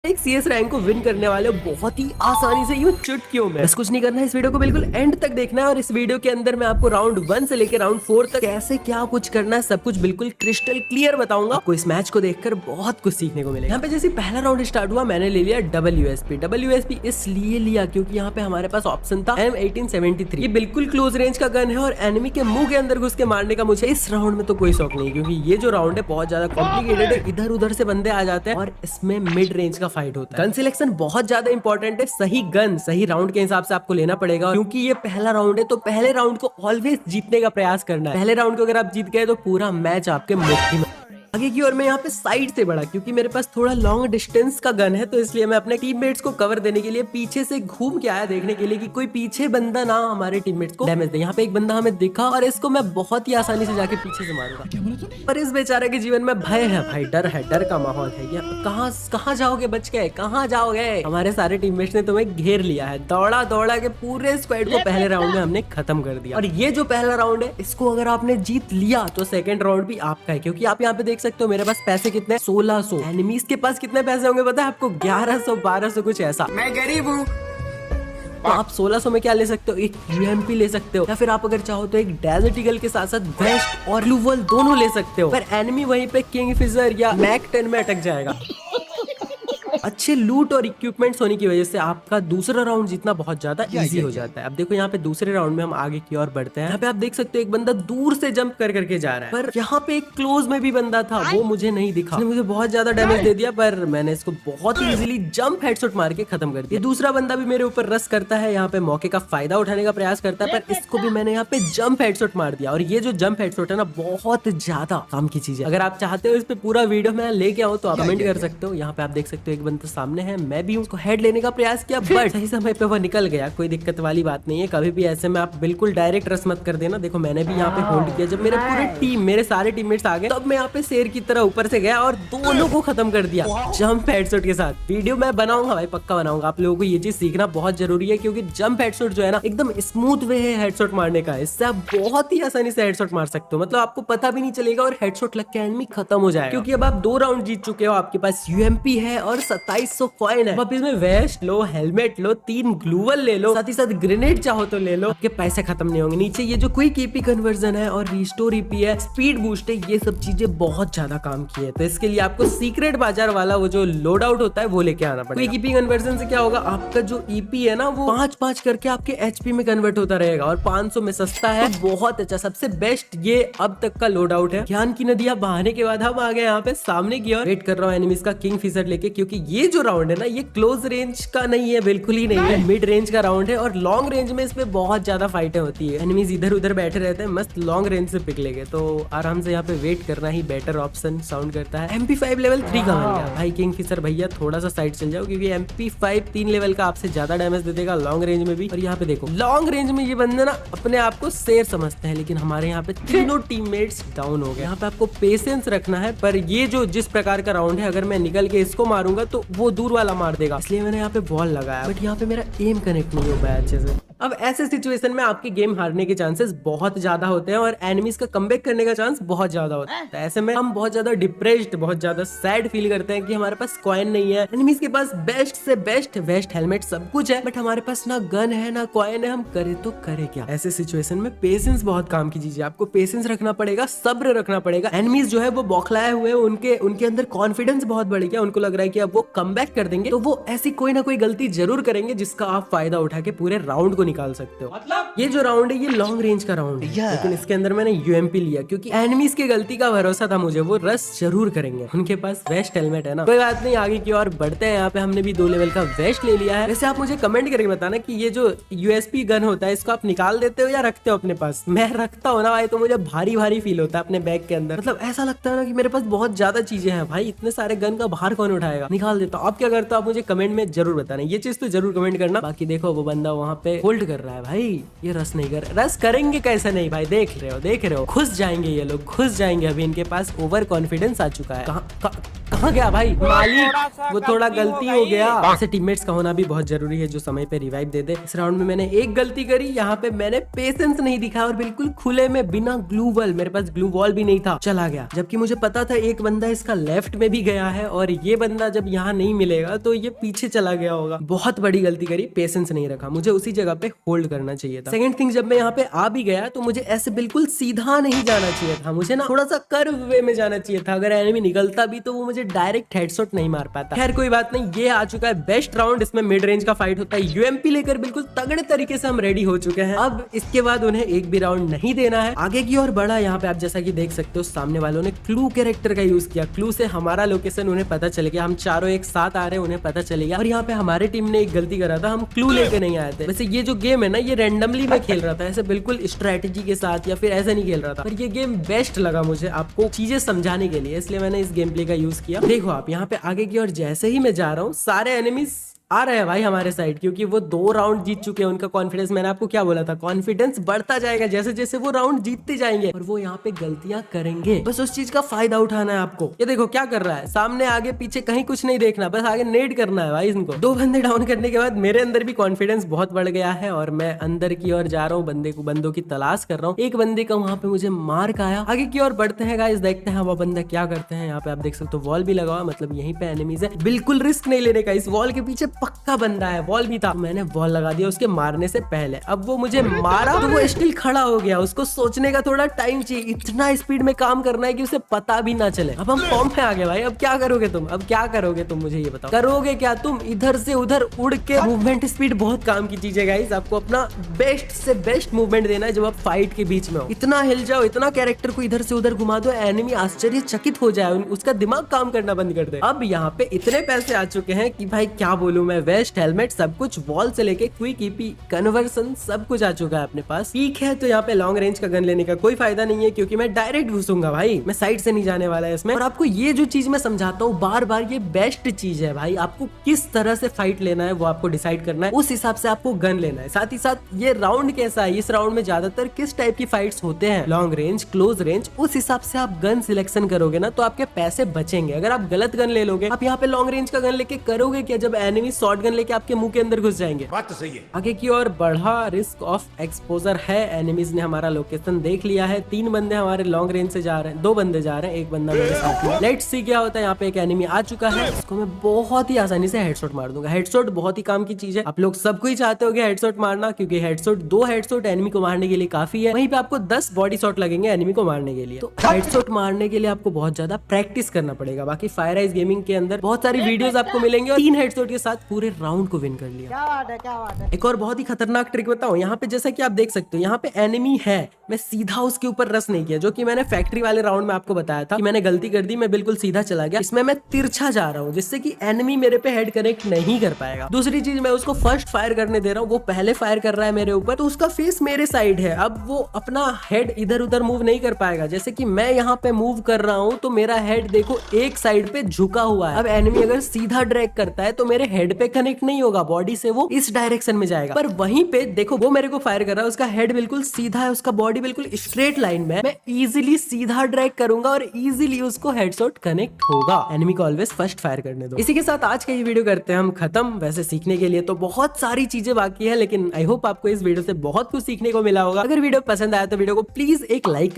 एक CS rank को win करने वाले बहुत ही आसानी से यूं चुटकियों में। बस कुछ नहीं करना है, इस वीडियो को बिल्कुल एंड तक देखना है और इस वीडियो के अंदर मैं आपको राउंड 1 से लेकर राउंड 4 तक कैसे क्या कुछ करना है सब कुछ बिल्कुल क्रिस्टल क्लियर बताऊंगा। आपको इस मैच को देखकर बहुत कुछ सीखने को मिलेगा। यहाँ पे जैसे पहला राउंड स्टार्ट हुआ मैंने ले लिया WSP इसलिए लिया क्योंकि यहाँ पे हमारे पास ऑप्शन था M1873। ये बिल्कुल क्लोज रेंज का गन है और एनिमी के मुंह के अंदर घुस के मारने का मुझे इस राउंड में तो कोई शौक नहीं, क्योंकि ये जो राउंड है बहुत ज्यादा कॉम्प्लिकेटेड है। इधर उधर से बंदे आ जाते हैं और इसमें मिड रेंज का फाइट होता है। गन सिलेक्शन बहुत ज्यादा इंपॉर्टेंट है। सही गन सही राउंड के हिसाब से आपको लेना पड़ेगा, क्योंकि ये पहला राउंड है तो पहले राउंड को ऑलवेज जीतने का प्रयास करना है। पहले राउंड को अगर आप जीत गए तो पूरा मैच आपके मुट्ठी में। आगे की ओर मैं यहाँ पे साइड से बढ़ा क्योंकि मेरे पास थोड़ा लॉन्ग डिस्टेंस का गन है, तो इसलिए मैं अपने टीममेट्स को कवर देने के लिए पीछे से घूम के आया, देखने के लिए कि कोई पीछे बंदा ना हमारे टीममेट्स को डैमेज दे। यहाँ पे एक बंदा हमें दिखा और इसको मैं बहुत ही आसानी से जाके पीछे से मारूंगा। पर इस बेचारे के जीवन में भय है भाई, डर का माहौल है। ये कहाँ जाओगे बच के, कहाँ जाओगे? हमारे सारे टीममेट्स ने तुम्हें घेर लिया है। दौड़ा के पूरे स्क्वाड को पहले राउंड में हमने खत्म कर दिया। और ये जो पहला राउंड है इसको अगर आपने जीत लिया तो सेकंड राउंड भी आपका है, क्योंकि आप यहाँ पे देख सकते हो मेरे पास पैसे कितने 1600। एनिमीज के पास कितने पैसे होंगे पता है आपको? 1100 1200 कुछ ऐसा। मैं गरीब हूँ। तो आप 1600 में क्या ले सकते हो? एक UMP ले सकते हो, या फिर आप अगर चाहो तो एक डेजर्ट ईगल के साथ साथ वेस्ट और ब्लू वॉल दोनों ले सकते हो। पर एनिमी वहीं पे किंगफिशर या मैक 10 में अटक जाएगा। अच्छे लूट और इक्विपमेंट्स होने की वजह से आपका दूसरा राउंड जीतना बहुत ज्यादा इजी हो जाता है। अब देखो यहाँ पे दूसरे राउंड में हम आगे की ओर बढ़ते हैं। यहाँ पे आप देख सकते हो एक बंदा दूर से जंप कर करके जा रहा है, पर यहाँ पे एक क्लोज में भी बंदा था, वो मुझे नहीं दिखा। उसने मुझे बहुत ज्यादा डैमेज दे दिया, पर मैंने इसको बहुत ही इजीली जंप हेडशॉट मार के खत्म कर दिया। दूसरा बंदा भी मेरे ऊपर रश करता है, यहाँ पे मौके का फायदा उठाने का प्रयास करता है, पर इसको भी मैंने यहाँ पे जंप हेडशॉट मार दिया। और ये जो जंप हेडशॉट है ना बहुत ज्यादा काम की चीज है। अगर आप चाहते हो इस पे पूरा वीडियो में लेके आओ तो आप कमेंट कर सकते हो। यहाँ पे आप देख सकते हो एक बंदा सामने है, मैं भी उसको हेड लेने का प्रयास किया, बट सही समय पे वो निकल गया। कोई दिक्कत वाली बात नहीं है, कभी भी ऐसे में आप बिल्कुल डायरेक्ट रस मत कर देना। देखो मैंने भी यहाँ पे होल्ड किया, जब मेरे सारे टीममेट्स आ गए तब मैं यहाँ पे शेर की तरह ऊपर से गया और दोनों को खत्म कर दिया जंप हेडशॉट के साथ। वीडियो मैं बनाऊंगा भाई, पक्का बनाऊंगा। आप लोगों को ये चीज सीखना बहुत जरूरी है, क्योंकि जंप हेडशॉट जो है ना एकदम स्मूथ वे है हेडशॉट मारने का। इससे आप बहुत ही आसानी से हेडशॉट मार सकते हो, मतलब आपको पता भी नहीं चलेगा और हेडशॉट लग के एनिमी खत्म हो जाएगा। क्योंकि अब आप 2 राउंड जीत चुके हो, आपके पास UMP है और 2700 कॉइन है। आप इसमें वेस्ट लो, हेलमेट लो, 3 ग्लूवल ले लो, साथ ही साथ ग्रेनेड चाहो तो ले लो, आपके पैसे खत्म नहीं होंगे। नीचे ये जो क्विक EP कन्वर्जन है और रिस्टोर EP है, स्पीड बूस्ट है, ये सब चीजें बहुत ज्यादा काम की है। तो इसके लिए आपको सीक्रेट बाजार वाला वो जो लोड आउट होता है वो लेके आना पड़ेगा। क्विक EP कन्वर्जन से क्या होगा, आपका जो EP है ना वो 5-5 करके आपके HP में कन्वर्ट होता रहेगा और 500 में सस्ता है। बहुत अच्छा, सबसे बेस्ट ये अब तक का लोड आउट है। ज्ञान की नदियां बहाने के बाद हम आ गए यहाँ पे सामने की ओर। वेट कर रहा हूँ एनिमीज का किंगफिशर लेके, क्योंकि ये जो राउंड है ना ये क्लोज रेंज का नहीं है, बिल्कुल ही नहीं है, मिड रेंज का राउंड है। और लॉन्ग रेंज में इसमें बहुत ज्यादा फाइटें होती है। एनिमीज इधर उधर बैठे रहते हैं, मस्त लॉन्ग रेंज से पिक लेंगे, तो आराम से यहाँ पे वेट करना ही बेटर ऑप्शन साउंड करता है। MP5 लेवल 3 का बन गया भाई किंगफिशर भैया, थोड़ा सा साइड चल जाओ, क्योंकि MP5 3 लेवल का आपसे ज्यादा डैमेज दे देगा लॉन्ग रेंज में भी। और यहाँ पे देखो लॉन्ग रेंज में ये बंदे ना अपने आप को शेर समझते हैं, लेकिन हमारे यहाँ पे तीनों टीममेट्स डाउन हो गए। यहाँ पे आपको पेशेंस रखना है, पर ये जो जिस प्रकार का राउंड है अगर मैं निकल के इसको मारूंगा तो वो दूर वाला मार देगा, इसलिए मैंने यहाँ पे बॉल लगाया, बट यहाँ पे मेरा एम कनेक्ट नहीं हो पाया अच्छे से। अब ऐसे सिचुएशन में आपके गेम हारने के चांसेस बहुत ज्यादा होते हैं और एनिमीज का कमबैक करने का चांस बहुत ज्यादा होता है। तो ऐसे में हम बहुत ज्यादा डिप्रेस्ड, बहुत ज्यादा सैड फील करते हैं कि हमारे पास कॉइन नहीं है। एनिमीज के पास बेस्ट से बेस्ट वेस्ट, हेलमेट सब कुछ है, बट हमारे पास ना गन है ना कॉइन है, हम करे तो करे क्या? ऐसे सिचुएशन में पेशेंस बहुत काम की चीज है। आपको पेशेंस रखना पड़ेगा, सब्र रखना पड़ेगा। एनिमीज जो है वो बौखलाए हुए, उनके अंदर कॉन्फिडेंस बहुत बढ़ गया, उनको लग रहा है कि अब वो कमबैक कर देंगे, तो वो ऐसी कोई ना कोई गलती जरूर करेंगे जिसका आप फायदा उठा के पूरे राउंड को निकाल सकते हो। मतलब ये जो राउंड है ये लॉन्ग रेंज का राउंड है, लेकिन इसके अंदर मैंने UMP लिया क्योंकि एनिमीज की गलती का भरोसा था मुझे, वो रश जरूर करेंगे, उनके पास वेस्ट हेलमेट है ना। कोई बात नहीं, आगे की ओर बढ़ते हैं। यहाँ पे हमने भी 2 लेवल का वेस्ट ले लिया है। वैसे आप मुझे कमेंट करके बताना कि ये जो USP गन होता है इसको आप निकाल देते हो या रखते हो अपने पास? मैं रखता हूँ ना भाई, तो मुझे भारी भारी फील होता है अपने बैग के अंदर। मतलब ऐसा लगता है ना कि मेरे पास बहुत ज्यादा चीजें हैं भाई, इतने सारे गन का बाहर कौन उठाएगा, निकाल देता हूँ। आप क्या करते हो आप मुझे कमेंट में जरूर बताना, ये चीज तो जरूर कमेंट करना। बाकी देखो वो बंदा वहाँ पे होल्ड कर रहा है भाई, ये रस नहीं कर, रस करेंगे कैसे नहीं भाई, देख रहे हो घुस जाएंगे ये लोग, घुस जाएंगे। अभी इनके पास ओवर कॉन्फिडेंस आ चुका है। कहाँ कहाँ गया भाई मालिक, वो थोड़ा गलती हो गया। ऐसे टीममेट्स का होना भी बहुत जरूरी है जो समय पे रिवाइव दे दे। इस राउंड में मैंने एक गलती करी, यहाँ पे मैंने पेशेंस नहीं दिखा और बिल्कुल खुले में बिना ग्लू वॉल, मेरे पास ग्लू वॉल भी नहीं था, चला गया। जबकि मुझे पता था एक बंदा इसका लेफ्ट में भी गया है और ये बंदा जब यहाँ नहीं मिलेगा तो ये पीछे चला गया होगा। बहुत बड़ी गलती करी, पेशेंस नहीं रखा, मुझे उसी जगह पे होल्ड करना चाहिए था। सेकंड थिंग, जब मैं यहाँ पे आ भी गया तो मुझे ऐसे बिल्कुल सीधा नहीं जाना चाहिए था, मुझे ना थोड़ा सा कर्व वे में जाना चाहिए था। अगर एनिमी निकलता भी तो वो मुझे डायरेक्ट हेडशॉट नहीं मार पाता। खैर कोई बात नहीं, ये आ चुका है बेस्ट राउंड, इसमें मिड रेंज का फाइट होता है। यूएमपी लेकर बिल्कुल तगड़े तरीके से हम रेडी हो चुके हैं। अब इसके बाद उन्हें एक भी राउंड नहीं देना है, आगे की ओर बढ़ा। यहाँ पे आप जैसा कि देख सकते हो सामने वालों ने क्लू कैरेक्टर का यूज किया। क्लू से हमारा लोकेशन उन्हें पता चल गया, हम चारों एक साथ आ रहे हैं उन्हें पता चलेगा। और यहाँ पे हमारे टीम ने एक गलती करा था, हम क्लू लेके नहीं आए थे। वैसे ये जो गेम है ना, ये रैंडमली मैं खेल रहा था, ऐसे बिल्कुल स्ट्रेटेजी के साथ या फिर ऐसे नहीं खेल रहा था। पर ये गेम बेस्ट लगा मुझे आपको चीजें समझाने के लिए, इसलिए मैंने इस गेम प्ले का यूज किया। देखो आप यहाँ पे आगे की ओर जैसे ही मैं जा रहा हूँ सारे एनिमीज आ रहे हैं भाई हमारे साइड, क्योंकि वो 2 राउंड जीत चुके हैं। उनका कॉन्फिडेंस, मैंने आपको क्या बोला था, कॉन्फिडेंस बढ़ता जाएगा जैसे जैसे वो राउंड जीतते जाएंगे और वो यहाँ पे गलतियां करेंगे। बस उस चीज का फायदा उठाना है आपको। ये देखो क्या कर रहा है, सामने आगे पीछे कहीं कुछ नहीं देखना, बस आगे नेड करना है भाई इनको। 2 बंदे डाउन करने के बाद मेरे अंदर भी कॉन्फिडेंस बहुत बढ़ गया है और मैं अंदर की ओर जा रहा हूँ, बंदों की तलाश कर रहा हूँ। एक बंदे का वहां पे मुझे मार्क आया। आगे की ओर बढ़ते हैं गाइस, देखते हैं वो बंदा क्या करते हैं। यहाँ पे आप देख सकते हो वॉल भी लगा हुआ, मतलब यहीं पे एनिमीज है। बिल्कुल रिस्क नहीं लेने का, इस वॉल के पीछे पक्का बंदा है। वॉल भी था, मैंने वॉल लगा दिया उसके मारने से पहले। अब वो मुझे मारा तो वो स्टिल खड़ा हो गया, उसको सोचने का थोड़ा टाइम चाहिए। इतना स्पीड में काम करना है कि उसे पता भी ना चले। अब हम फॉर्म में आ गए भाई, अब क्या करोगे तुम, अब क्या करोगे तुम, मुझे ये बताओ, करोगे क्या तुम? इधर से उधर उड़ के, मूवमेंट स्पीड बहुत काम की चीज है गाइस। आपको अपना बेस्ट से बेस्ट मूवमेंट देना है जब आप फाइट के बीच में हो। इतना हिल जाओ, इतना कैरेक्टर को इधर से उधर घुमा दो, एनिमी आश्चर्यचकित हो जाए, उसका दिमाग काम करना बंद कर दे। अब यहाँ पे इतने पैसे आ चुके हैं कि भाई क्या बोलूं मैं, वेस्ट, हेलमेट, सब कुछ, वॉल से लेके क्विक ईपी कन्वर्सन सब कुछ आ चुका है अपने पास। ठीक है, तो यहाँ पे लॉन्ग रेंज का गन लेने का कोई फायदा नहीं है क्योंकि मैं डायरेक्ट घुसूंगा भाई, मैं साइड से नहीं जाने वाला है इसमें। और आपको ये जो चीज मैं समझाता हूँ बार बार, ये बेस्ट चीज है भाई। आपको किस तरह से फाइट लेना है वो आपको डिसाइड करना है, उस हिसाब से आपको गन लेना है। साथ ही साथ ये राउंड कैसा है, इस राउंड में ज्यादातर किस टाइप की फाइट्स होते हैं, लॉन्ग रेंज, क्लोज रेंज, उस हिसाब से आप गन सिलेक्शन करोगे ना तो आपके पैसे बचेंगे। अगर आप गलत गन ले लोगे, आप यहाँ पे लॉन्ग रेंज का गन लेके करोगे क्या जब एनिमी शॉर्ट गन लेके आपके मुंह के अंदर घुस जाएंगे? बात तो सही है। आगे की ओर बढ़ा, रिस्क ऑफ एक्सपोजर है। एनिमीज ने हमारा लोकेशन देख लिया है। 3 बंदे हमारे लॉन्ग रेंज से जा रहे हैं, 2 बंदे जा रहे हैं, एक बंदा मेरे साथ में। लेट्स सी क्या होता है। यहाँ पे एक एनिमी आ चुका है, इसको मैं बहुत ही आसानी से हेडशॉट मार दूंगा। हेडशॉट बहुत ही काम की चीज है, आप लोग सबको ही चाहते हो हेडशॉट मारना, क्योंकि हेडशॉट 2 हेडशॉट एनिमी को मारने के लिए काफी है। वहीं पे आपको 10 बॉडी शॉट लगेंगे एनिमी को मारने के लिए। तो हेडशॉट मारने के लिए आपको बहुत ज्यादा प्रैक्टिस करना पड़ेगा। बाकी फायर आइज गेमिंग के अंदर बहुत सारी वीडियोस आपको मिलेंगे और 3 हेडशॉट के साथ पूरे राउंड को विन कर लिया। क्या बात है। एक और बहुत ही खतरनाक ट्रिक बताऊं, यहाँ पे जैसा कि आप देख सकते हो, यहाँ पे एनिमी है, मैं सीधा उसके ऊपर रस नहीं किया, जो कि मैंने फैक्ट्री वाले राउंड में आपको बताया था कि मैंने गलती कर दी, मैं बिल्कुल सीधा चला गया। इसमें मैं तिरछा जा रहा हूँ जिससे कि एनिमी मेरे पे हेड कनेक्ट नहीं कर पाएगा। दूसरी चीज, मैं उसको फर्स्ट फायर करने दे रहा हूँ, वो पहले फायर कर रहा है मेरे ऊपर, तो उसका फेस मेरे साइड है। अब वो अपना हेड इधर उधर मूव नहीं कर पाएगा। जैसे कि मैं यहाँ पे मूव कर रहा हूँ तो मेरा हेड देखो एक साइड पे झुका हुआ है। अब एनिमी अगर सीधा ड्रैग करता है तो मेरे हेड पे कनेक्ट नहीं होगा, बॉडी से वो इस डायरेक्शन में जाएगा। पर वहीं पे देखो वो मेरे को फायर कर रहा है, उसका हेड बिल्कुल सीधा है, उसका बॉडी बिल्कुल स्ट्रेट लाइन में। मैं इजीली सीधा ड्रैग करूंगा और इजीली उसको हेडशॉट कनेक्ट होगा। एनिमी को ऑलवेज फर्स्ट फायर करने दो। इसी के साथ आज का ये वीडियो करते हैं हम खत्म। वैसे सीखने के लिए तो बहुत सारी चीजें बाकी है, लेकिन आई होप आपको इस वीडियो से बहुत कुछ सीखने को मिला होगा। अगर वीडियो पसंद आया तो वीडियो को प्लीज एक लाइक